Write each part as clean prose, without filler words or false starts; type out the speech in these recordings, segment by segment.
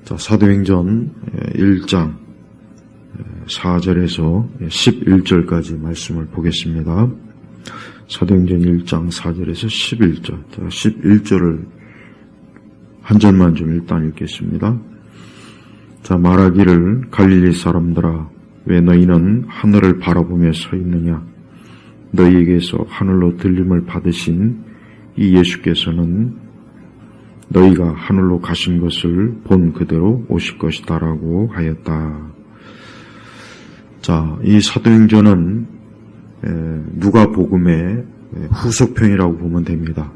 자, 사도행전 1장 4절에서 11절까지 말씀을 보겠습니다. 사도행전 1장 4절에서 11절. 자, 11절을 한 절만 좀 일단 읽겠습니다. 자, 말하기를 갈릴리 사람들아, 왜 너희는 하늘을 바라보며 서 있느냐? 너희에게서 하늘로 들림을 받으신 이 예수께서는 너희가 하늘로 가신 것을 본 그대로 오실 것이다 라고 하였다. 자, 이 사도행전은 누가복음의 후속편이라고 보면 됩니다.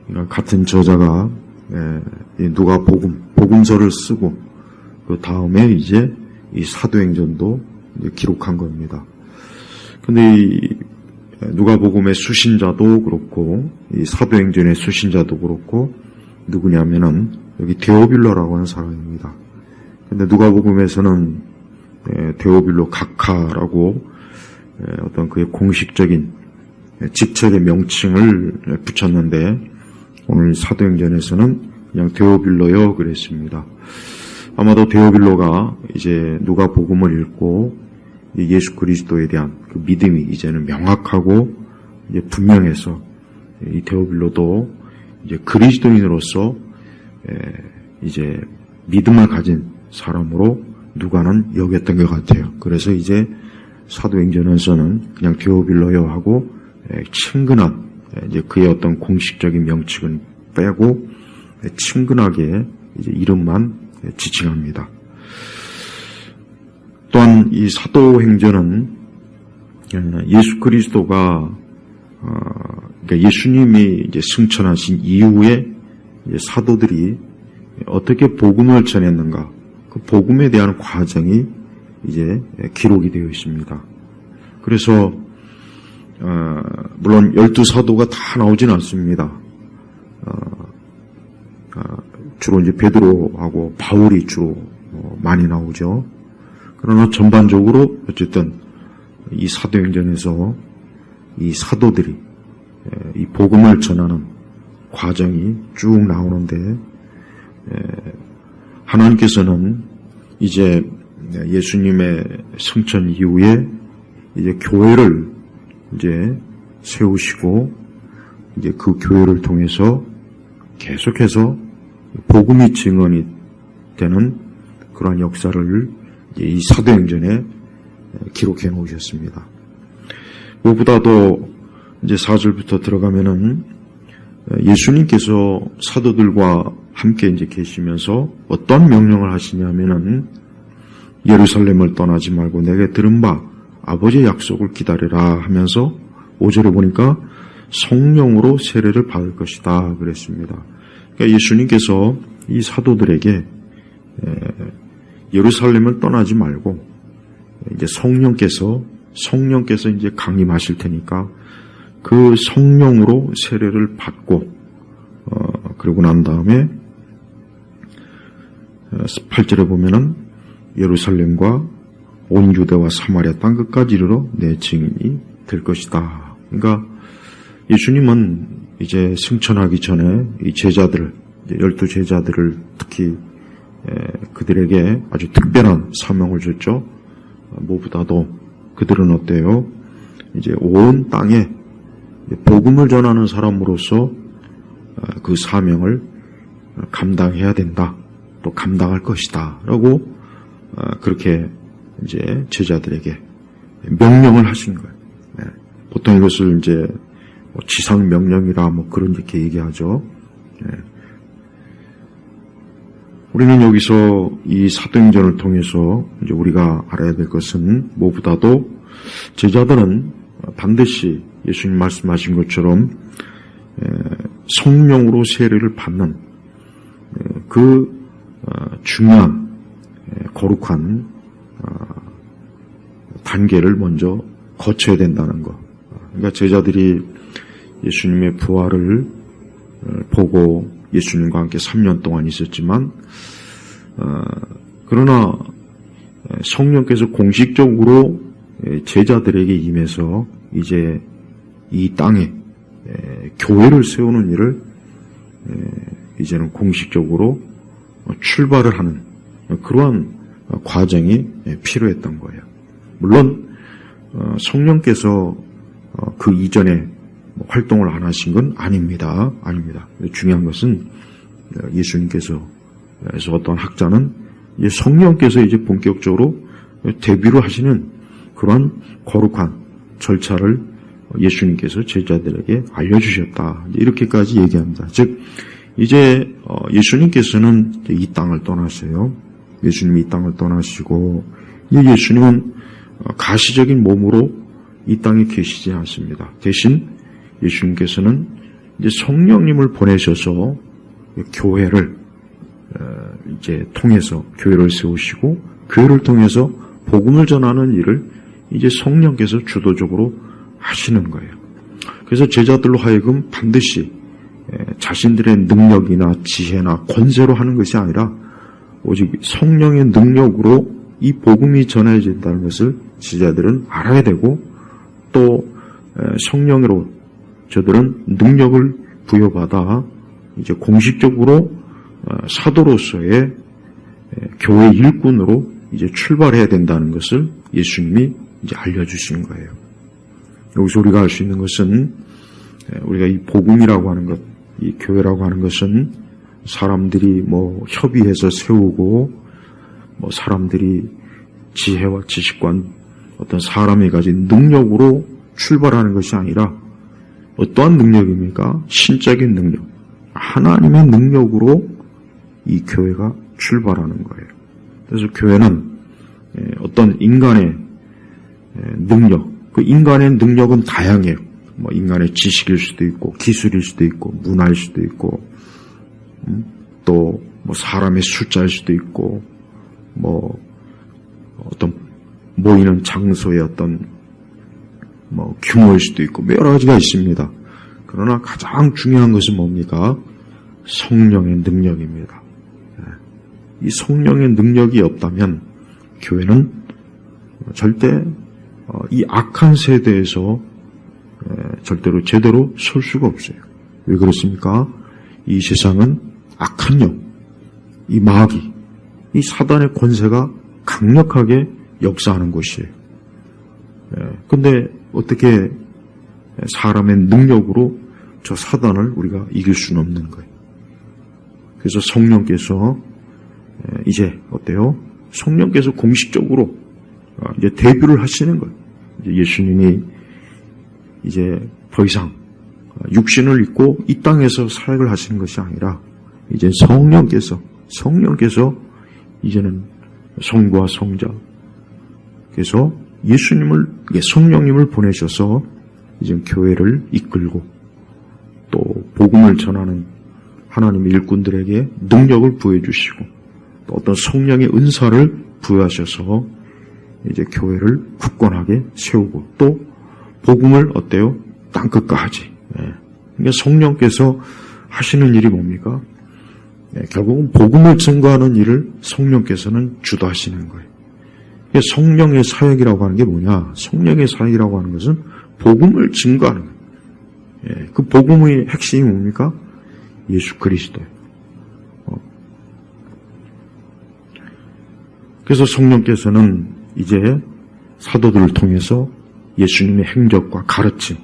그러니까 같은 저자가 복음서를 쓰고 그 다음에 이제 이 사도행전도 이제 기록한 겁니다. 근데 이 누가복음의 수신자도 그렇고 이 사도행전의 수신자도 그렇고 누구냐면은 여기 데오빌로라고 하는 사람입니다. 근데 누가복음에서는 데오빌로 각하라고 어떤 그의 공식적인 직책의 명칭을 붙였는데 오늘 사도행전에서는 그냥 데오빌로요 그랬습니다. 아마도 데오빌로가 이제 누가복음을 읽고 예수 그리스도에 대한 그 믿음이 이제는 명확하고 이제 분명해서 이 데오빌로도 이제 그리스도인으로서 이제 믿음을 가진 사람으로 누가는 여겼던 것 같아요. 그래서 이제 사도행전에서는 그냥 데오빌로요 하고 친근한 이제 그의 어떤 공식적인 명칭은 빼고 친근하게 이제 이름만 지칭합니다. 또한 이 사도행전은 예수 그리스도가 그러니까 예수님이 이제 승천하신 이후에 이제 사도들이 어떻게 복음을 전했는가, 그 복음에 대한 과정이 이제 기록이 되어 있습니다. 그래서 물론 12사도가 다 나오진 않습니다. 주로 이제 베드로하고 바울이 주로 많이 나오죠. 그러나 전반적으로 어쨌든 이 사도행전에서 이 사도들이 이 복음을 전하는 과정이 쭉 나오는데 하나님께서는 이제 예수님의 승천 이후에 이제 교회를 이제 세우시고 이제 그 교회를 통해서 계속해서 복음이 증언이 되는 그러한 역사를 이 사도행전에 기록해 놓으셨습니다. 무엇보다도 이제 4절부터 들어가면은 예수님께서 사도들과 함께 이제 계시면서 어떤 명령을 하시냐면은 예루살렘을 떠나지 말고 내게 들은 바 아버지의 약속을 기다리라 하면서 5절에 보니까 성령으로 세례를 받을 것이다 그랬습니다. 그러니까 예수님께서 이 사도들에게 예루살렘을 떠나지 말고 이제 성령께서 이제 강림하실 테니까 그 성령으로 세례를 받고 그러고 난 다음에 8절에 보면은 예루살렘과 온 유대와 사마리아 땅 끝까지 이르러 내 증인이 될 것이다. 그러니까 예수님은 이제 승천하기 전에 이 제자들, 12제자들을 특히 그들에게 아주 특별한 사명을 줬죠. 무엇보다도 그들은 어때요? 이제 온 땅에 복음을 전하는 사람으로서 그 사명을 감당해야 된다. 또 감당할 것이다. 라고 그렇게 이제 제자들에게 명령을 하신 거예요. 보통 이것을 이제 지상 명령이라 뭐 그런 이렇게 얘기하죠. 우리는 여기서 이 사도행전을 통해서 이제 우리가 알아야 될 것은 무엇보다도 제자들은 반드시 예수님 말씀하신 것처럼 성령으로 세례를 받는 그 중요한 거룩한 단계를 먼저 거쳐야 된다는 것. 그러니까 제자들이 예수님의 부활을 보고 예수님과 함께 3년 동안 있었지만 그러나 성령께서 공식적으로 제자들에게 임해서 이제 이 땅에 교회를 세우는 일을 이제는 공식적으로 출발을 하는 그러한 과정이 필요했던 거예요. 물론 성령께서 그 이전에 활동을 안 하신 건 아닙니다. 중요한 것은 예수님께서, 그래서 어떤 학자는 성령께서 이제 본격적으로 데뷔를 하시는 그런 거룩한 절차를 예수님께서 제자들에게 알려주셨다. 이렇게까지 얘기합니다. 즉, 이제 예수님께서는 이 땅을 떠나세요. 예수님이 이 땅을 떠나시고, 예수님은 가시적인 몸으로 이 땅에 계시지 않습니다. 대신 예수님께서는 이제 성령님을 보내셔서 교회를 이제 통해서 교회를 세우시고, 교회를 통해서 복음을 전하는 일을 이제 성령께서 주도적으로 하시는 거예요. 그래서 제자들로 하여금 반드시 자신들의 능력이나 지혜나 권세로 하는 것이 아니라 오직 성령의 능력으로 이 복음이 전해진다는 것을 제자들은 알아야 되고, 또 성령으로 저들은 능력을 부여받아 이제 공식적으로 사도로서의 교회 일꾼으로 이제 출발해야 된다는 것을 예수님이 이제 알려주신 거예요. 여기서 우리가 알 수 있는 것은, 우리가 이 복음이라고 하는 것, 이 교회라고 하는 것은 사람들이 협의해서 세우고, 사람들이 지혜와 지식과 어떤 사람이 가진 능력으로 출발하는 것이 아니라 어떠한 능력입니까? 신적인 능력, 하나님의 능력으로 이 교회가 출발하는 거예요. 그래서 교회는 어떤 인간의 능력, 그 인간의 능력은 다양해요. 인간의 지식일 수도 있고, 기술일 수도 있고, 문화일 수도 있고, 또 사람의 숫자일 수도 있고, 어떤 모이는 장소의 어떤 규모일 수도 있고, 여러 가지가 있습니다. 그러나 가장 중요한 것은 뭡니까? 성령의 능력입니다. 이 성령의 능력이 없다면 교회는 절대 이 악한 세대에서 절대로 제대로 설 수가 없어요. 왜 그렇습니까? 이 세상은 악한 영, 이 마귀, 이 사단의 권세가 강력하게 역사하는 곳이에요. 근데 어떻게 사람의 능력으로 저 사단을 우리가 이길 수는 없는 거예요. 그래서 성령께서 이제 어때요? 성령께서 공식적으로 이제 데뷔를 하시는 거예요. 이제 예수님이 이제 더 이상 육신을 입고 이 땅에서 사역을 하시는 것이 아니라 이제 성령께서 이제는 성부와 성자, 그래서 성령님을 보내셔서 이제 교회를 이끌고 또 복음을 전하는 하나님의 일꾼들에게 능력을 부여해 주시고, 또 어떤 성령의 은사를 부여하셔서 이제 교회를 굳건하게 세우고, 또 복음을 어때요? 땅끝까지. 그러니까 성령께서 하시는 일이 뭡니까? 결국은 복음을 증거하는 일을 성령께서는 주도하시는 거예요. 성령의 사역이라고 하는 게 뭐냐? 성령의 사역이라고 하는 것은 복음을 증거하는 거예요. 그 복음의 핵심이 뭡니까? 예수 그리스도예요. 그래서 성령께서는 이제 사도들을 통해서 예수님의 행적과 가르침,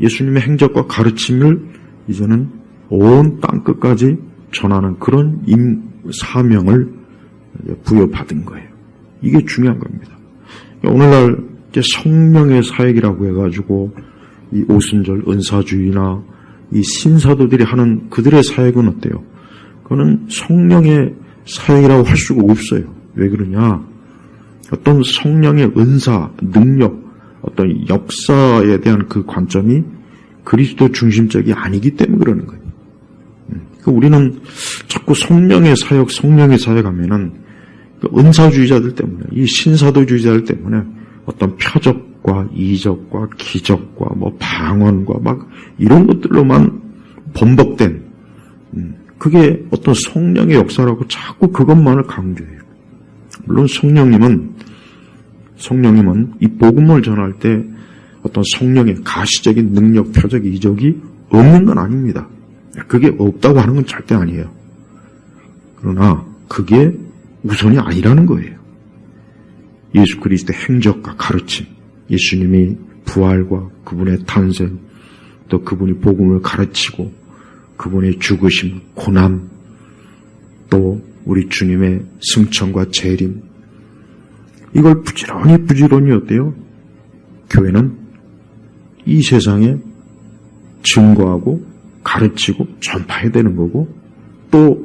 예수님의 행적과 가르침을 이제는 온 땅끝까지 전하는 그런 사명을 부여받은 거예요. 이게 중요한 겁니다. 오늘날 이제 성령의 사역이라고 해가지고 이 오순절 은사주의나 이 신사도들이 하는 그들의 사역은 어때요? 그거는 성령의 사역이라고 할 수가 없어요. 왜 그러냐? 어떤 성령의 은사, 능력, 어떤 역사에 대한 그 관점이 그리스도 중심적이 아니기 때문에 그러는 거예요. 우리는 자꾸 성령의 사역 하면은 그 은사주의자들 때문에, 이 신사도주의자들 때문에 어떤 표적과 이적과 기적과 방언과 이런 것들로만 범벅된, 그게 어떤 성령의 역사라고 자꾸 그것만을 강조해요. 물론 성령님은 이 복음을 전할 때 어떤 성령의 가시적인 능력, 표적, 이적이 없는 건 아닙니다. 그게 없다고 하는 건 절대 아니에요. 그러나 그게 우선이 아니라는 거예요. 예수 그리스도의 행적과 가르침, 예수님이 부활과 그분의 탄생, 또 그분이 복음을 가르치고 그분의 죽으심, 고난, 또 우리 주님의 승천과 재림, 이걸 부지런히 어때요? 교회는 이 세상에 증거하고 가르치고 전파해야 되는 거고, 또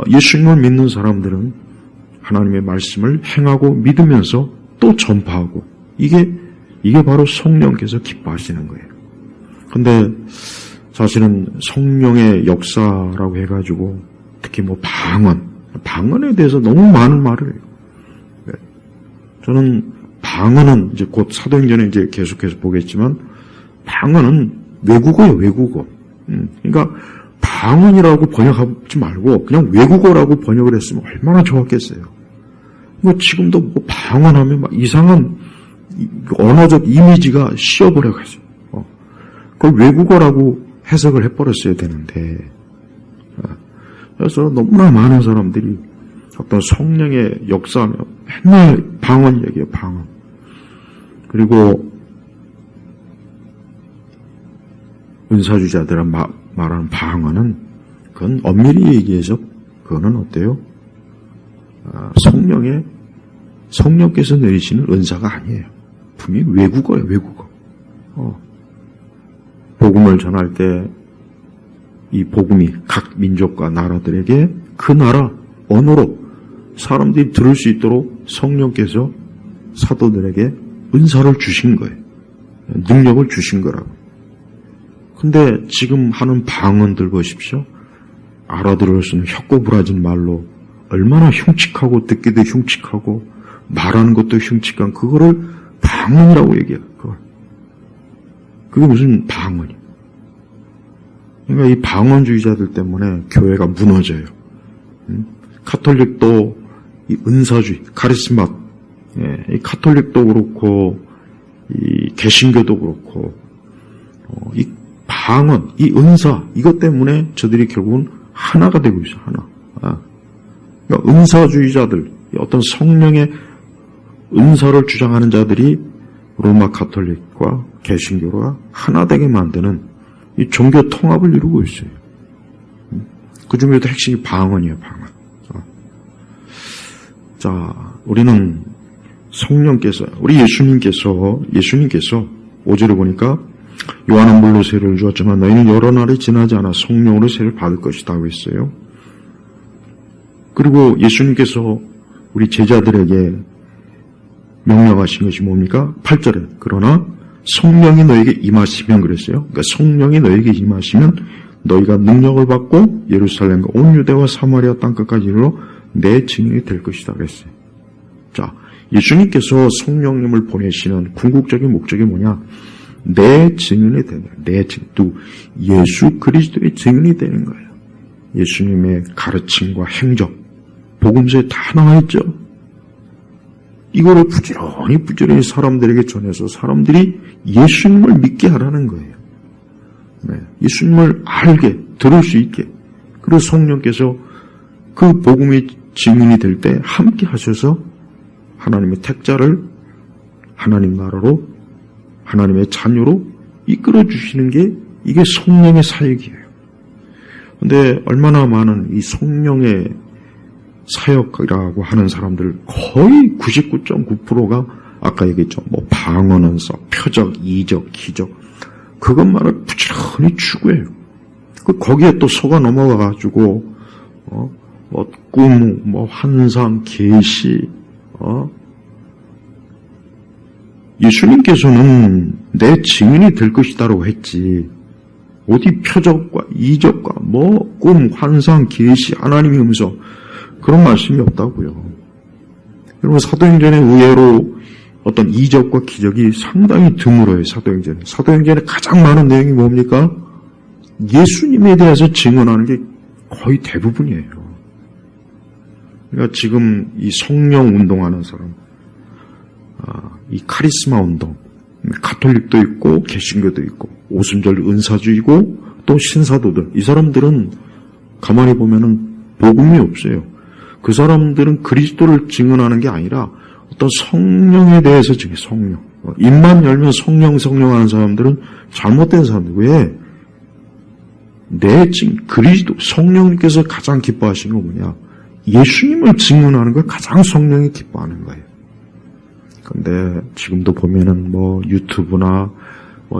예수님을 믿는 사람들은 하나님의 말씀을 행하고 믿으면서 또 전파하고, 이게 바로 성령께서 기뻐하시는 거예요. 근데 사실은 성령의 역사라고 해가지고 특히 뭐 방언에 대해서 너무 많은 말을 해요. 저는 방언은 이제 곧 사도행전에 이제 계속해서 보겠지만, 방언은 외국어예요, 외국어. 그러니까 방언이라고 번역하지 말고 그냥 외국어라고 번역을 했으면 얼마나 좋았겠어요. 뭐 지금도 뭐 방언하면 막 이상한 언어적 이미지가 씌어버려가지고 그걸 외국어라고 해석을 해버렸어야 되는데, 그래서 너무나 많은 사람들이 어떤 성령의 역사하며 맨날 방언 얘기해요, 방언. 그리고 은사주자들은 말하는 방언은 그건 엄밀히 얘기해서 그거는 어때요? 성령께서 내리시는 은사가 아니에요. 분명히 외국어예요, 외국어. 복음을 전할 때 이 복음이 각 민족과 나라들에게 그 나라 언어로 사람들이 들을 수 있도록 성령께서 사도들에게 은사를 주신 거예요. 능력을 주신 거라고. 근데 지금 하는 방언들 보십시오. 알아들을 수 있는 혀꼬부라진 말로 얼마나 흉측하고 듣기도 흉측하고 말하는 것도 흉측한 그거를 방언이라고 얘기해요. 그게 무슨 방언이에요. 그러니까 이 방언주의자들 때문에 교회가 무너져요. 카톨릭도 이 은사주의, 카리스마, 이 카톨릭도 그렇고 이 개신교도 그렇고 이 방언, 이 은사, 이것 때문에 저들이 결국은 하나가 되고 있어요. 하나. 그러니까 은사주의자들, 어떤 성령의 은사를 주장하는 자들이 로마 카톨릭과 개신교가 하나 되게 만드는 이 종교 통합을 이루고 있어요. 그 중에도 핵심이 방언이에요, 방언. 자, 우리는 성령께서, 우리 예수님께서 5절에 보니까 요한은 물로 세를 주었지만 너희는 여러 날이 지나지 않아 성령으로 세를 받을 것이다 고 했어요. 그리고 예수님께서 우리 제자들에게 명령하신 것이 뭡니까? 8절에 그러나 성령이 너에게 임하시면 그랬어요. 그러니까 성령이 너에게 임하시면 너희가 능력을 받고 예루살렘과 온 유대와 사마리아 땅끝까지 이르러 내 증인이 될 것이다 그랬어요. 자, 예수님께서 성령님을 보내시는 궁극적인 목적이 뭐냐? 내 증인이 되는 거예요. 내 증인. 또 예수 그리스도의 증인이 되는 거예요. 예수님의 가르침과 행적, 복음서에 다 나와 있죠. 이거를 부지런히 사람들에게 전해서 사람들이 예수님을 믿게 하라는 거예요. 네, 예수님을 알게, 들을 수 있게. 그리고 성령께서 그 복음의 증인이 될 때 함께 하셔서 하나님의 택자를 하나님 나라로, 하나님의 자녀로 이끌어 주시는 게 이게 성령의 사역이에요. 근데 얼마나 많은 이 성령의 사역이라고 하는 사람들 거의 99.9%가 아까 얘기했죠. 뭐 방언은 써, 표적, 이적, 기적 그것만을 부지런히 추구해요. 거기에 또 속아 넘어가가지고 뭐 꿈, 뭐 환상, 계시, 예수님께서는 내 증인이 될 것이다라고 했지. 어디 표적과 이적과 뭐 꿈, 환상, 계시, 하나님의 음성 그런 말씀이 없다고요. 여러분 사도행전에 의외로 어떤 이적과 기적이 상당히 드물어요. 사도행전에 가장 많은 내용이 뭡니까? 예수님에 대해서 증언하는 게 거의 대부분이에요. 그러니까 지금 이 성령 운동하는 사람, 이 카리스마 운동, 가톨릭도 있고 개신교도 있고 오순절 은사주의고 또 신사도들, 이 사람들은 가만히 보면은 복음이 없어요. 그 사람들은 그리스도를 증언하는 게 아니라 어떤 성령에 대해서 증언해. 성령. 입만 열면 성령 하는 사람들은 잘못된 사람들. 왜? 그리스도, 성령님께서 가장 기뻐하시는 건 뭐냐? 예수님을 증언하는 걸 가장 성령이 기뻐하는 거예요. 근데 지금도 보면은 유튜브나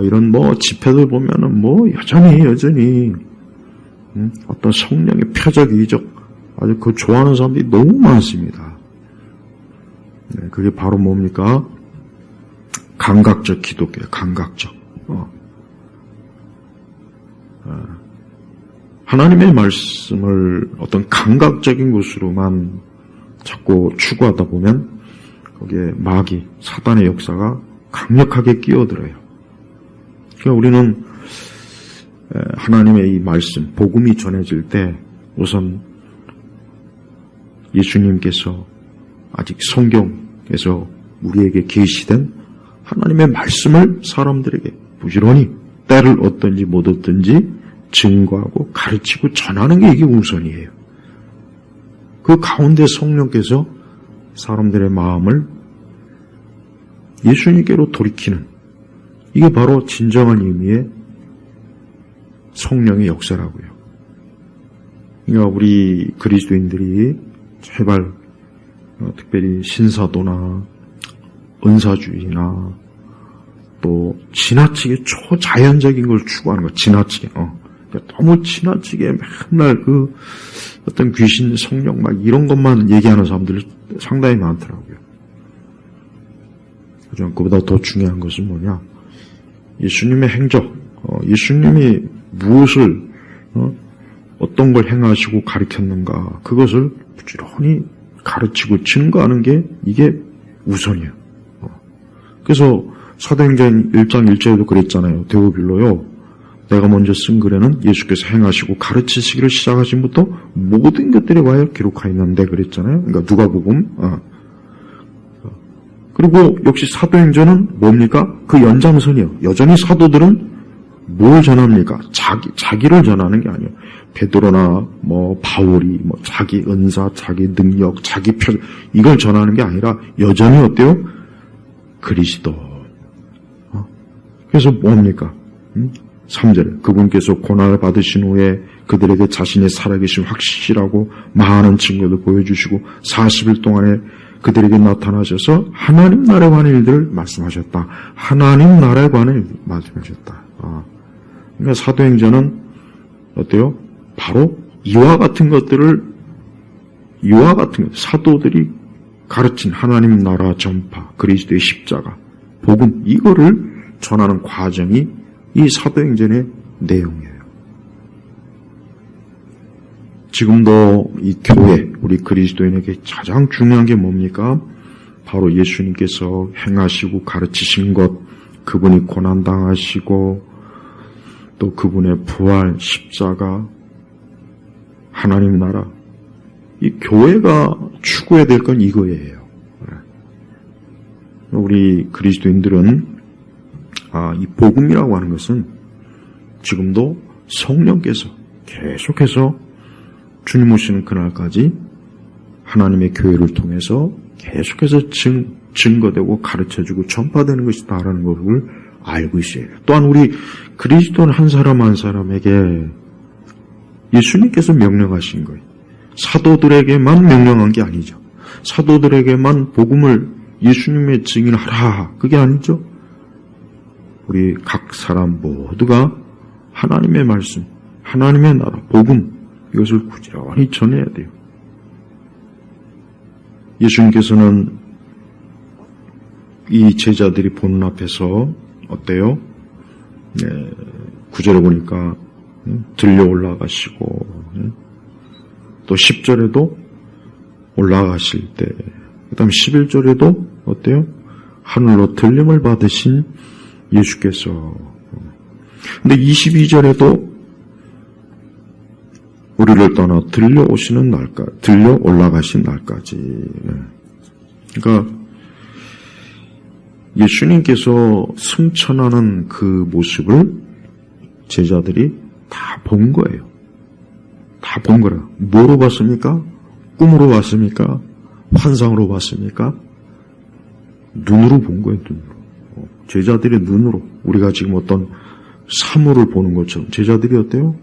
이런 집회들 보면은 여전히 어떤 성령의 표적, 이적, 아주 그 좋아하는 사람들이 너무 많습니다. 네, 그게 바로 뭡니까? 감각적 기독교예요. 감각적. 하나님의 말씀을 어떤 감각적인 것으로만 자꾸 추구하다 보면 거기에 마귀, 사단의 역사가 강력하게 끼어들어요. 그러니까 우리는 하나님의 이 말씀, 복음이 전해질 때 우선 예수님께서 아직 성경에서 우리에게 계시된 하나님의 말씀을 사람들에게 부지런히 때를 얻든지 못 얻든지 증거하고 가르치고 전하는 게 이게 우선이에요. 그 가운데 성령께서 사람들의 마음을 예수님께로 돌이키는, 이게 바로 진정한 의미의 성령의 역사라고요. 그러니까 우리 그리스도인들이 제발 특별히 신사도나 은사주의나 또 지나치게 초자연적인 걸 추구하는 거, 지나치게 너무 지나치게 맨날 그 어떤 귀신, 성령 막 이런 것만 얘기하는 사람들이 상당히 많더라고요. 하지만 그보다 더 중요한 것은 뭐냐? 예수님의 행적, 예수님이 무엇을 어떤 걸 행하시고 가르쳤는가, 그것을 부지런히 가르치고 증거하는 게 이게 우선이에요. 그래서 사도행전 1장 1절에도 그랬잖아요. 데오빌로요, 내가 먼저 쓴 글에는 예수께서 행하시고 가르치시기를 시작하신부터 모든 것들에 관하여 기록하였는데 그랬잖아요. 그러니까 누가복음. 그리고 역시 사도행전은 뭡니까? 그 연장선이요. 여전히 사도들은 뭘 전합니까? 자기를 전하는 게 아니에요. 베드로나 바울이 자기 은사, 자기 능력, 자기 표적, 이걸 전하는 게 아니라 여전히 어때요? 그리스도. 그래서 뭡니까? 3절에 그분께서 고난을 받으신 후에 그들에게 자신의 살아계심 확실하고 많은 증거도 보여주시고 40일 동안에 그들에게 나타나셔서 하나님 나라에 관한 일들을 말씀하셨다. 하나님 나라에 관한 일을 말씀하셨다. 그러니까 사도행전은 어때요? 바로 이와 같은 것들을, 사도들이 가르친 하나님 나라 전파, 그리스도의 십자가, 복음, 이거를 전하는 과정이 이 사도행전의 내용이에요. 지금도 이 교회, 우리 그리스도인에게 가장 중요한 게 뭡니까? 바로 예수님께서 행하시고 가르치신 것, 그분이 고난당하시고 또 그분의 부활, 십자가, 하나님 나라, 이 교회가 추구해야 될 건 이거예요. 우리 그리스도인들은 이 복음이라고 하는 것은 지금도 성령께서 계속해서 주님 오시는 그날까지 하나님의 교회를 통해서 계속해서 증거되고 가르쳐주고 전파되는 것이다라는 것을 알고 있어요. 또한 우리 그리스도는 한 사람 한 사람에게 예수님께서 명령하신 거예요. 사도들에게만 명령한 게 아니죠. 사도들에게만 복음을 예수님의 증인하라, 그게 아니죠. 우리 각 사람 모두가 하나님의 말씀, 하나님의 나라, 복음, 이것을 부지런히 전해야 돼요. 예수님께서는 이 제자들이 보는 앞에서 어때요? 9절에 보니까 들려 올라가시고, 또 10절에도 올라가실 때, 그 다음 11절에도 어때요? 하늘로 들림을 받으신 예수께서. 근데 22절에도 우리를 떠나 들려 올라가신 날까지. 그러니까 예수님께서 승천하는 그 모습을 제자들이 다 본 거예요. 다 본 거라. 뭐로 봤습니까? 꿈으로 봤습니까? 환상으로 봤습니까? 눈으로 본 거예요, 눈으로. 제자들의 눈으로. 우리가 지금 어떤 사물을 보는 것처럼 제자들이 어때요?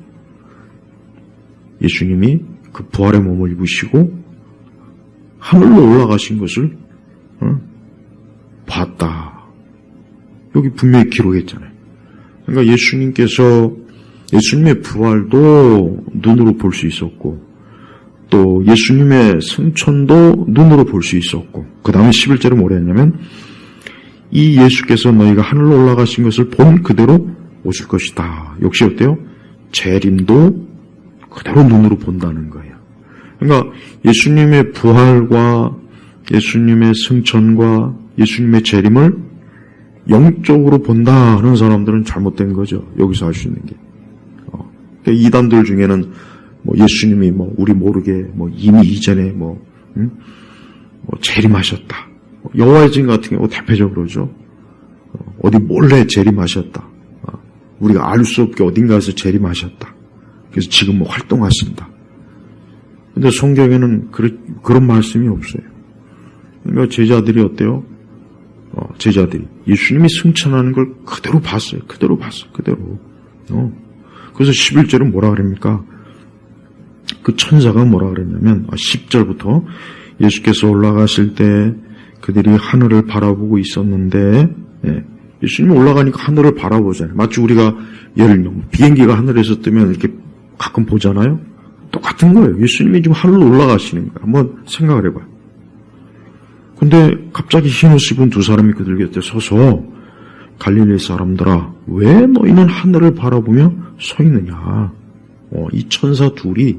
예수님이 그 부활의 몸을 입으시고 하늘로 올라가신 것을 봤다. 여기 분명히 기록했잖아요. 그러니까 예수님의 부활도 눈으로 볼 수 있었고 또 예수님의 승천도 눈으로 볼 수 있었고 그 다음에 11절은 뭐라 했냐면 이 예수께서 너희가 하늘로 올라가신 것을 본 그대로 오실 것이다. 역시 어때요? 재림도 그대로 눈으로 본다는 거예요. 그러니까 예수님의 부활과 예수님의 승천과 예수님의 재림을 영적으로 본다 하는 사람들은 잘못된 거죠. 여기서 할 수 있는 게. 그러니까 이단들 중에는 예수님이 우리 모르게 이미 이전에 재림하셨다. 여호와의 증인 같은 경우 대표적으로 그러죠. 어디 몰래 재림하셨다. 우리가 알 수 없게 어딘가에서 재림하셨다. 그래서 지금 활동하신다. 근데 성경에는 그런 말씀이 없어요. 그러니까 제자들이 어때요? 제자들이 예수님이 승천하는 걸 그대로 봤어요. 그대로. 그래서 11절은 뭐라 그럽니까? 그 천사가 뭐라 그랬냐면 10절부터 예수께서 올라가실 때 그들이 하늘을 바라보고 있었는데 예수님이 올라가니까 하늘을 바라보잖아요. 마치 우리가 예를 들면 비행기가 하늘에서 뜨면 이렇게 가끔 보잖아요. 똑같은 거예요. 예수님이 지금 하늘로 올라가시는 거예요. 한번 생각을 해봐요. 근데 갑자기 흰옷 입은 두 사람이 그들 곁에 서서 갈릴리 사람들아 왜 너희는 하늘을 바라보며 서 있느냐. 이 천사 둘이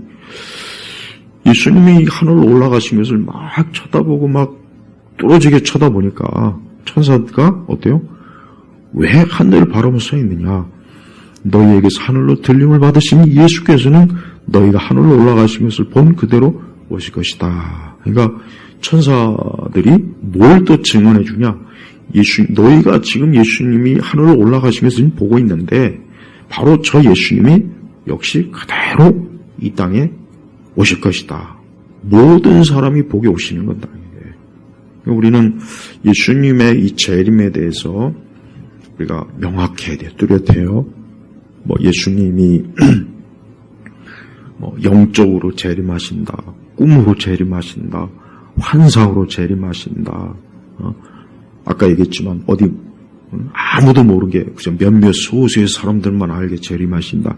예수님이 하늘로 올라가신 것을 막 쳐다보고 막 뚫어지게 쳐다보니까 천사가 어때요? 왜 하늘을 바라보며 서 있느냐. 너희에게서 하늘로 들림을 받으신 예수께서는 너희가 하늘로 올라가신 것을 본 그대로 오실 것이다. 그러니까 천사들이 뭘 또 증언해 주냐. 너희가 지금 예수님이 하늘로 올라가신 것을 보고 있는데 바로 저 예수님이 역시 그대로 이 땅에 오실 것이다. 모든 사람이 보게 오시는 건다. 우리는 예수님의 이 재림에 대해서 우리가 명확해야 돼요. 뚜렷해요. 예수님이 영적으로 재림하신다. 꿈으로 재림하신다. 환상으로 재림하신다. 아까 얘기했지만 어디 아무도 모르게 그저 몇몇 소수의 사람들만 알게 재림하신다.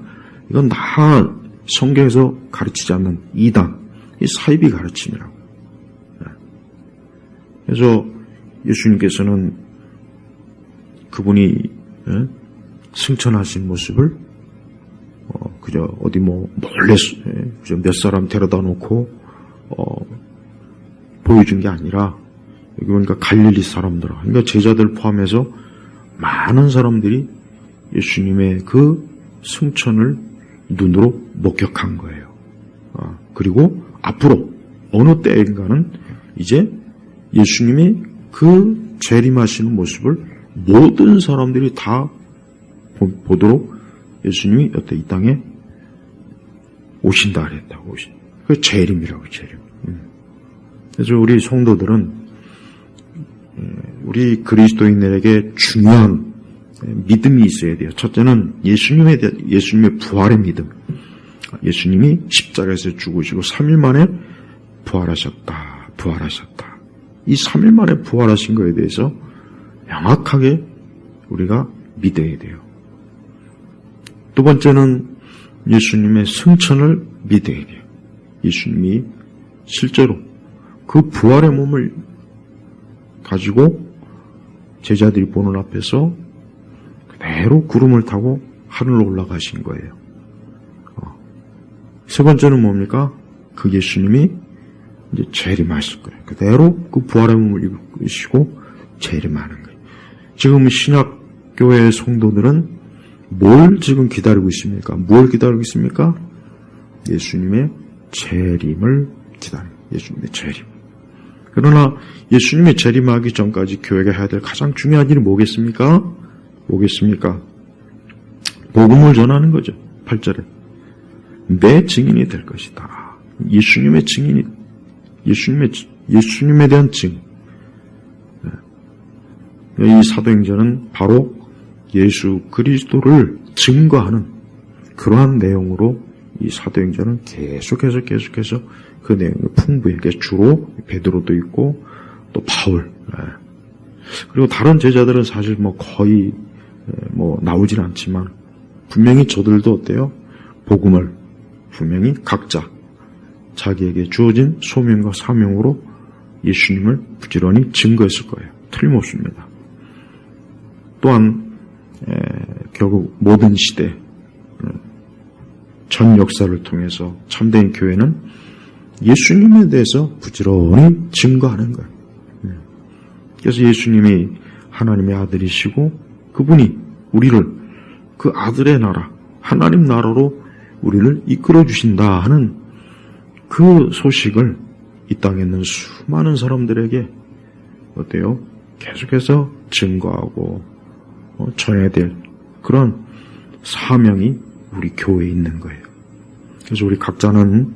이건 다 성경에서 가르치지 않는 이단, 이 사이비 가르침이라고. 그래서 예수님께서는 그분이 승천하신 모습을 그저 어디 몰래 그저 몇 사람 데려다 놓고 보여준 게 아니라 여기 보니까 갈릴리 사람들, 그러니까 제자들 포함해서 많은 사람들이 예수님의 그 승천을 눈으로 목격한 거예요. 그리고 앞으로 어느 때인가는 이제 예수님이 그 재림하시는 모습을 모든 사람들이 다 보도록 예수님이 이 땅에 오신다 그랬다고. 그 재림이라고, 재림. 그래서 우리 성도들은 우리 그리스도인들에게 중요한 믿음이 있어야 돼요. 첫째는 예수님의 부활의 믿음. 예수님이 십자가에서 죽으시고 3일 만에 부활하셨다. 이 3일 만에 부활하신 것에 대해서 명확하게 우리가 믿어야 돼요. 두 번째는 예수님의 승천을 믿어야 돼요. 예수님이 실제로 그 부활의 몸을 가지고 제자들이 보는 앞에서 그대로 구름을 타고 하늘로 올라가신 거예요. 세 번째는 뭡니까? 그 예수님이 이제 재림하실 거예요. 그대로 그 부활의 몸을 입으시고 재림하는 거예요. 지금 신약교회의 성도들은 뭘 지금 기다리고 있습니까? 뭘 기다리고 있습니까? 예수님의 재림을 기다려요. 예수님의 재림. 그러나 예수님의 재림하기 전까지 교회가 해야 될 가장 중요한 일이 뭐겠습니까? 복음을 전하는 거죠. 8절에. 내 증인이 될 것이다. 예수님의 증인이 예수님에 대한 증. 이 사도행전은 바로 예수 그리스도를 증거하는 그러한 내용으로 이 사도행전은 계속해서 그 내용이 풍부해. 주로 베드로도 있고 또 바울. 그리고 다른 제자들은 사실 거의 나오질 않지만 분명히 저들도 어때요? 복음을 분명히 각자 자기에게 주어진 소명과 사명으로 예수님을 부지런히 증거했을 거예요. 틀림없습니다. 또한 결국 모든 시대 전 역사를 통해서 참된 교회는 예수님에 대해서 부지런히 증거하는 거예요. 그래서 예수님이 하나님의 아들이시고 그분이 우리를 그 아들의 나라, 하나님 나라로 우리를 이끌어 주신다 하는 그 소식을 이 땅에 있는 수많은 사람들에게 어때요? 계속해서 증거하고 전해야 될 그런 사명이 우리 교회에 있는 거예요. 그래서 우리 각자는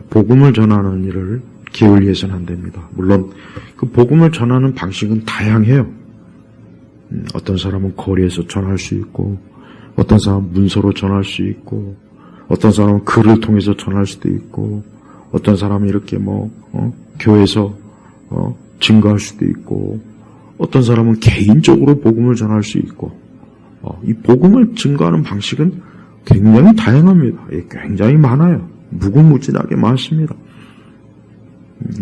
복음을 전하는 일을 게을리해서는 안 됩니다. 물론 그 복음을 전하는 방식은 다양해요. 어떤 사람은 거리에서 전할 수 있고, 어떤 사람은 문서로 전할 수 있고, 어떤 사람은 글을 통해서 전할 수도 있고, 어떤 사람은 이렇게 교회에서 증거할 수도 있고, 어떤 사람은 개인적으로 복음을 전할 수 있고, 이 복음을 증거하는 방식은 굉장히 다양합니다. 굉장히 많아요. 무궁무진하게 많습니다.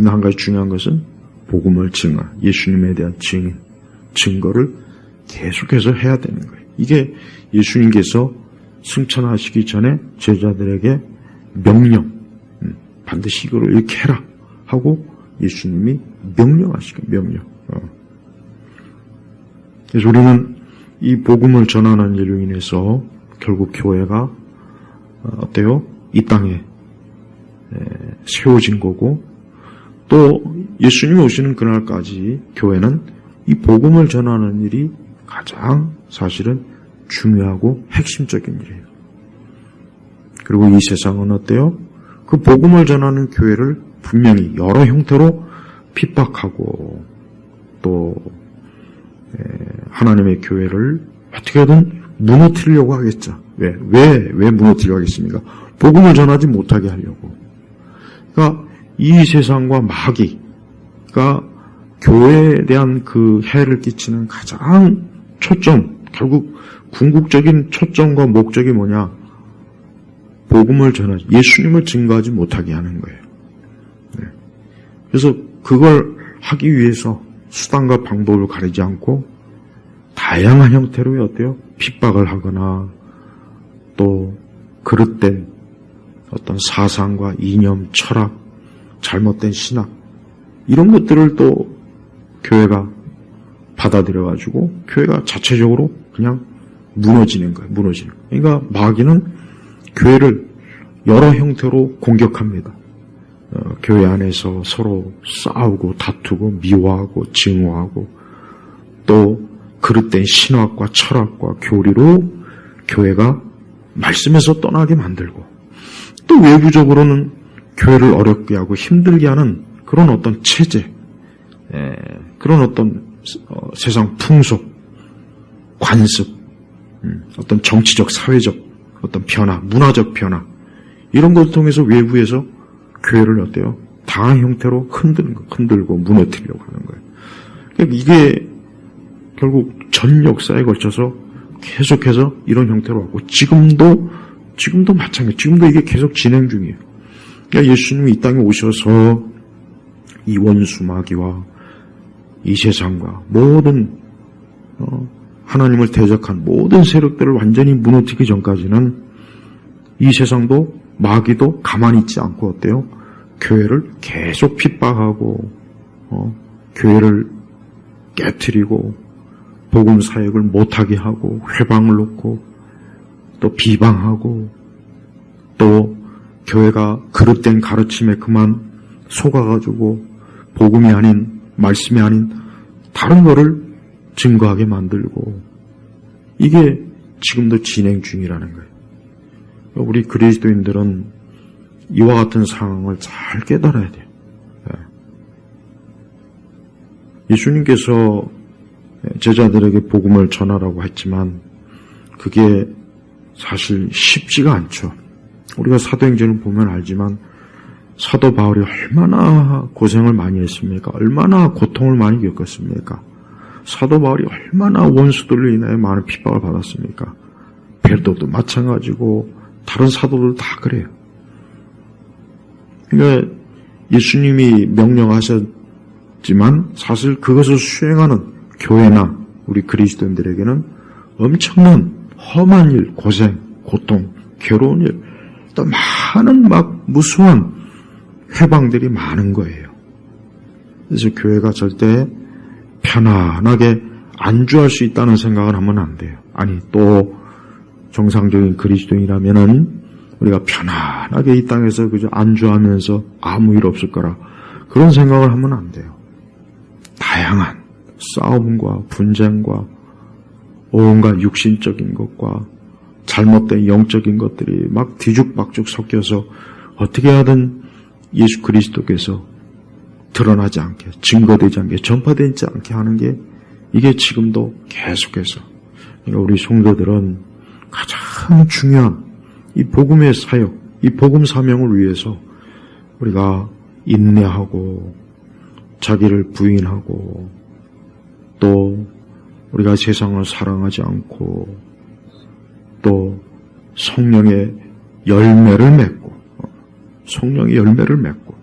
한 가지 중요한 것은 복음을 증거, 예수님에 대한 증거를 계속해서 해야 되는 거예요. 이게 예수님께서 승천하시기 전에 제자들에게 명령, 반드시 이거를 이렇게 해라 하고 예수님이 명령하시고 명령. 그래서 우리는 이 복음을 전하는 일로 인해서 결국 교회가 어때요? 이 땅에 세워진 거고 또 예수님이 오시는 그날까지 교회는 이 복음을 전하는 일이 가장 사실은 중요하고 핵심적인 일이에요. 그리고 이 세상은 어때요? 그 복음을 전하는 교회를 분명히 여러 형태로 핍박하고 또 하나님의 교회를 어떻게든 무너뜨리려고 하겠죠. 왜 무너뜨리려고 하겠습니까? 복음을 전하지 못하게 하려고. 그러니까 이 세상과 마귀가 교회에 대한 그 해를 끼치는 가장 결국 궁극적인 초점과 목적이 뭐냐? 복음을 전하지, 예수님을 증거하지 못하게 하는 거예요. 그래서 그걸 하기 위해서 수단과 방법을 가리지 않고 다양한 형태로 어때요? 핍박을 하거나 또 그릇된 어떤 사상과 이념, 철학, 잘못된 신학 이런 것들을 또 교회가 받아들여가지고 교회가 자체적으로 그냥 무너지는 거예요. 그러니까 마귀는 교회를 여러 형태로 공격합니다. 교회 안에서 서로 싸우고 다투고 미워하고 증오하고 또 그릇된 신학과 철학과 교리로 교회가 말씀에서 떠나게 만들고 또 외부적으로는 교회를 어렵게 하고 힘들게 하는 그런 어떤 체제, 그런 어떤 세상 풍속, 관습, 어떤 정치적, 사회적 어떤 변화, 문화적 변화 이런 걸 통해서 외부에서 교회를 어때요? 다양한 형태로 흔들고 무너뜨리려고 하는 거예요. 그러니까 이게 결국 전 역사에 걸쳐서 계속해서 이런 형태로 왔고 지금도 마찬가지. 지금도 이게 계속 진행 중이에요. 그러니까 예수님이 이 땅에 오셔서 이 원수 마귀와 이 세상과 모든 하나님을 대적한 모든 세력들을 완전히 무너뜨리기 전까지는 이 세상도 마귀도 가만히 있지 않고 어때요? 교회를 계속 핍박하고 교회를 깨트리고 복음 사역을 못하게 하고 회방을 놓고 또 비방하고 또 교회가 그릇된 가르침에 그만 속아가지고 복음이 아닌 말씀이 아닌 다른 거를 증거하게 만들고 이게 지금도 진행 중이라는 거예요. 우리 그리스도인들은 이와 같은 상황을 잘 깨달아야 돼요. 예수님께서 제자들에게 복음을 전하라고 했지만 그게 사실 쉽지가 않죠. 우리가 사도행전을 보면 알지만 사도 바울이 얼마나 고생을 많이 했습니까? 얼마나 고통을 많이 겪었습니까? 사도 바울이 얼마나 원수들로 인하여 많은 핍박을 받았습니까? 베드로도 마찬가지고 다른 사도들 다 그래요. 그러니까 예수님이 명령하셨지만 사실 그것을 수행하는 교회나 우리 그리스도인들에게는 엄청난 험한 일, 고생, 고통, 괴로운 일, 또 많은 막 무수한 회방들이 많은 거예요. 그래서 교회가 절대 편안하게 안주할 수 있다는 생각을 하면 안 돼요. 아니, 또 정상적인 그리스도인이라면은 우리가 편안하게 이 땅에서 그저 안주하면서 아무 일 없을 거라 그런 생각을 하면 안 돼요. 다양한 싸움과 분쟁과 온갖 육신적인 것과 잘못된 영적인 것들이 막 뒤죽박죽 섞여서 어떻게 하든 예수 그리스도께서 드러나지 않게, 증거되지 않게, 전파되지 않게 하는 게 이게 지금도 계속해서 그러니까 우리 성도들은 가장 중요한 이 복음의 사역, 이 복음 사명을 위해서 우리가 인내하고 자기를 부인하고 또 우리가 세상을 사랑하지 않고 또 성령의 열매를 맺고 성령의 열매를 맺고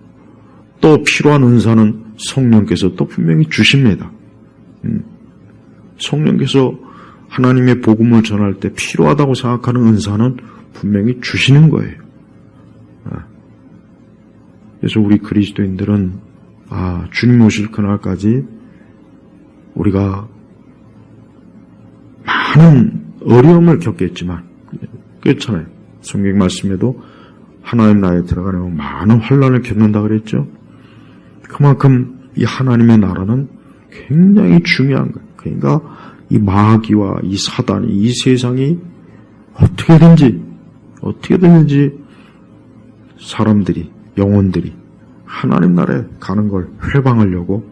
또 필요한 은사는 성령께서 또 분명히 주십니다. 성령께서 하나님의 복음을 전할 때 필요하다고 생각하는 은사는 분명히 주시는 거예요. 그래서 우리 그리스도인들은 주님 오실 그날까지 우리가 많은 어려움을 겪겠지만 그렇잖아요. 성경 말씀에도 하나님 나라에 들어가려면 많은 환난을 겪는다 그랬죠. 그만큼 이 하나님의 나라는 굉장히 중요한 거예요. 그러니까 이 마귀와 이 사단이 이 세상이 어떻게든지 사람들이 영혼들이 하나님 나라에 가는 걸 회방하려고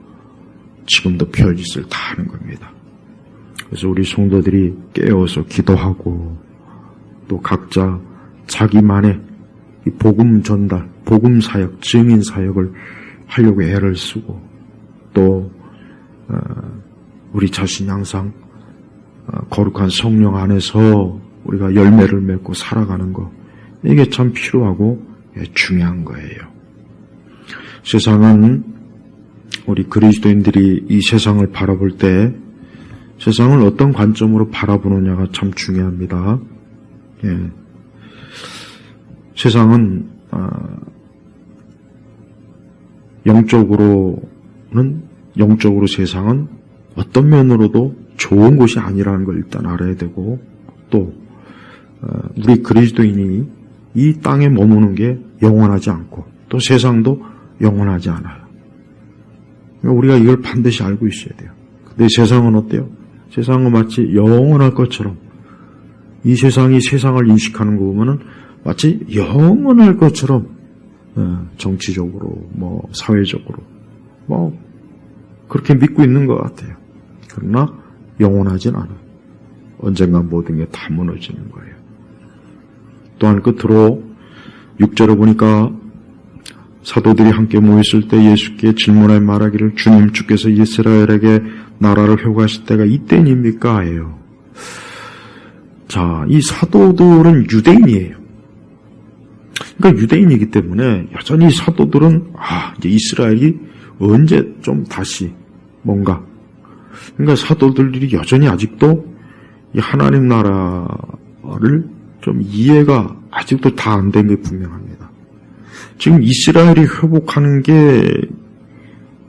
지금도 별짓을 다 하는 겁니다. 그래서 우리 성도들이 깨어서 기도하고 또 각자 자기만의 이 복음 전달, 복음 사역, 증인 사역을 하려고 애를 쓰고 또 우리 자신이 항상 거룩한 성령 안에서 우리가 열매를 맺고 살아가는 거 이게 참 필요하고 중요한 거예요. 세상은 우리 그리스도인들이 이 세상을 바라볼 때 세상을 어떤 관점으로 바라보느냐가 참 중요합니다. 세상은 영적으로 세상은 어떤 면으로도 좋은 곳이 아니라는 걸 일단 알아야 되고 또 우리 그리스도인이 이 땅에 머무는 게 영원하지 않고 또 세상도 영원하지 않아요. 우리가 이걸 반드시 알고 있어야 돼요. 근데 세상은 어때요? 세상은 마치 영원할 것처럼 이 세상이 세상을 인식하는 거 보면은 마치 영원할 것처럼 정치적으로 사회적으로 그렇게 믿고 있는 것 같아요. 그러나 영원하진 않아요. 언젠가 모든 게 다 무너지는 거예요. 또한 끝으로 6절에 보니까 사도들이 함께 모였을 때 예수께 질문하여 말하기를 주님 주께서 이스라엘에게 나라를 회복하실 때가 이때입니까? 해요. 자, 이 사도들은 유대인이에요. 그러니까 유대인이기 때문에 여전히 사도들은 이제 이스라엘이 언제 좀 다시 뭔가 그러니까 사도들이 여전히 아직도 이 하나님 나라를 좀 이해가 아직도 다 안 된 게 분명합니다. 지금 이스라엘이 회복하는 게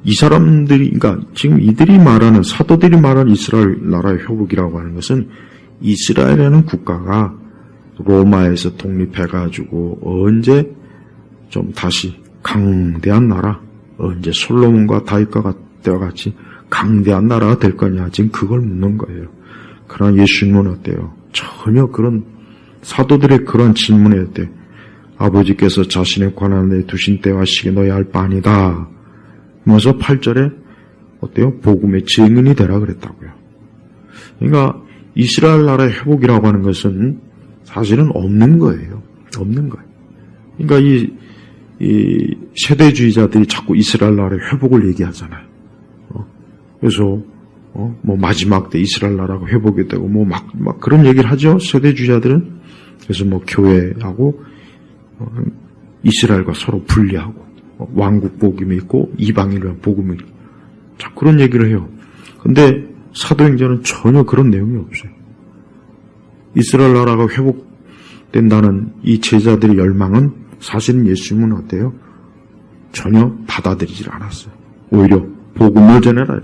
이 사람들이 그러니까 지금 이들이 말하는 사도들이 말하는 이스라엘 나라의 회복이라고 하는 것은 이스라엘이라는 국가가 로마에서 독립해가지고 언제 좀 다시 강대한 나라 언제 솔로몬과 다윗과 때와 같이 강대한 나라가 될 거냐 지금 그걸 묻는 거예요. 그러나 예수님은 어때요? 전혀 그런 사도들의 그런 질문에 때 아버지께서 자신의 관한에 두신 때와 시기 너야 할 바 아니다. 그래서 8절에 어때요? 복음의 증인이 되라 그랬다고요. 그러니까 이스라엘 나라의 회복이라고 하는 것은 사실은 없는 거예요. 없는 거예요. 그러니까 이 세대주의자들이 자꾸 이스라엘 나라의 회복을 얘기하잖아요. 그래서 뭐 마지막 때 이스라엘 나라가 회복이 되고 뭐 막 그런 얘기를 하죠. 세대주의자들은. 그래서 뭐 교회하고 이스라엘과 서로 분리하고 왕국 복음이 있고 이방인이란 복음이 있고 자 그런 얘기를 해요. 근데 사도행전은 전혀 그런 내용이 없어요. 이스라엘 나라가 회복된다는 이 제자들의 열망은 사실은 예수님은 어때요? 전혀 받아들이질 않았어요. 오히려 복음을 전해라.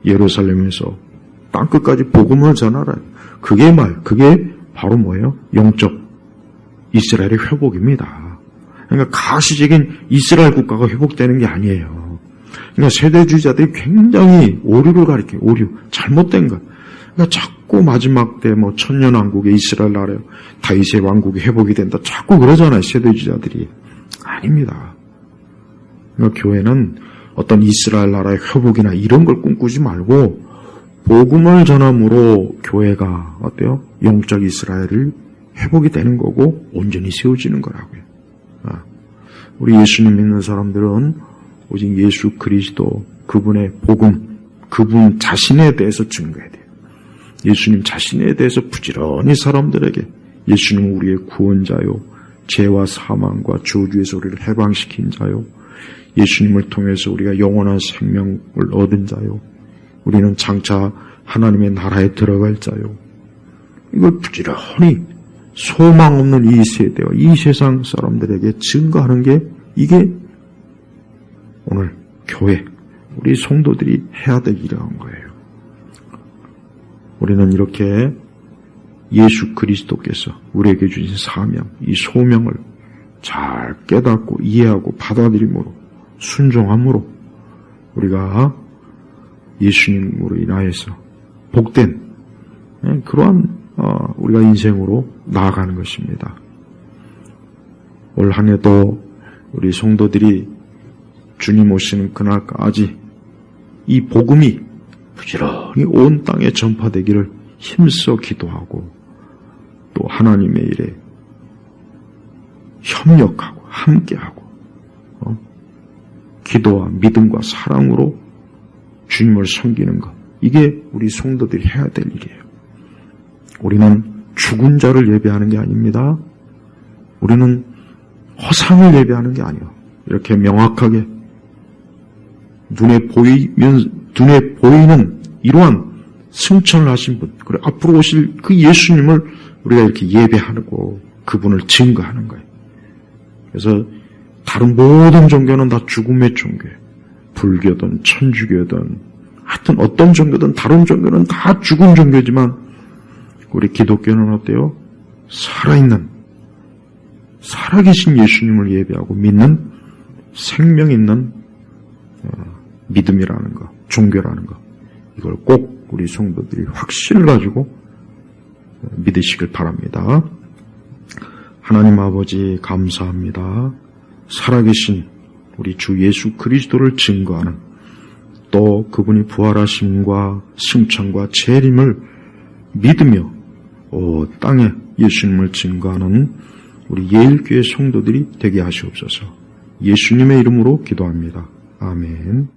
예루살렘에서 땅끝까지 복음을 전하라. 그게 바로 뭐예요? 영적 이스라엘의 회복입니다. 그러니까 가시적인 이스라엘 국가가 회복되는 게 아니에요. 그러니까 세대주의자들이 굉장히 오류를 가리켜요. 오류. 잘못된 것. 그러니까 자꾸 마지막 때 뭐 천년왕국의 이스라엘 나라요. 다윗의 왕국이 회복이 된다. 자꾸 그러잖아요. 세대주의자들이. 아닙니다. 그러니까 교회는 어떤 이스라엘 나라의 회복이나 이런 걸 꿈꾸지 말고 복음을 전함으로 교회가 어때요? 영적 이스라엘을 회복이 되는 거고 온전히 세워지는 거라고요. 우리 예수님 믿는 사람들은 오직 예수 그리스도 그분의 복음, 그분 자신에 대해서 증거해야 돼요. 예수님 자신에 대해서 부지런히 사람들에게 예수님은 우리의 구원자요, 죄와 사망과 저주에서 우리를 해방시킨 자요, 예수님을 통해서 우리가 영원한 생명을 얻은 자요, 우리는 장차 하나님의 나라에 들어갈 자요. 이걸 부지런히 소망 없는 이 세대와 이 세상 사람들에게 증거하는 게 이게 오늘 교회, 우리 성도들이 해야 될 일이라는 거예요. 우리는 이렇게 예수 그리스도께서 우리에게 주신 사명, 이 소명을 잘 깨닫고 이해하고 받아들임으로 순종함으로 우리가 예수님으로 인하여서 복된 그러한 우리가 인생으로 나아가는 것입니다. 올 한 해도 우리 성도들이 주님 오시는 그날까지 이 복음이 부지런히 온 땅에 전파되기를 힘써 기도하고 또 하나님의 일에 협력하고 함께하고 기도와 믿음과 사랑으로 주님을 섬기는 것, 이게 우리 성도들이 해야 될 일이에요. 우리는 죽은 자를 예배하는 게 아닙니다. 우리는 허상을 예배하는 게 아니에요. 이렇게 명확하게 눈에 보이는 이러한 승천을 하신 분, 그리고 앞으로 오실 그 예수님을 우리가 이렇게 예배하고 그분을 증거하는 거예요. 그래서 다른 모든 종교는 다 죽음의 종교예요. 불교든 천주교든 하여튼 어떤 종교든 다른 종교는 다 죽은 종교지만 우리 기독교는 어때요? 살아있는 살아계신 예수님을 예배하고 믿는 생명 있는 믿음이라는 거, 종교라는 거, 이걸 꼭 우리 성도들이 확신을 가지고 믿으시길 바랍니다. 하나님 아버지 감사합니다. 살아계신 우리 주 예수 그리스도를 증거하는 또 그분이 부활하심과 승천과 재림을 믿으며 땅에 예수님을 증거하는 우리 예일교회 성도들이 되게 하시옵소서. 예수님의 이름으로 기도합니다. 아멘.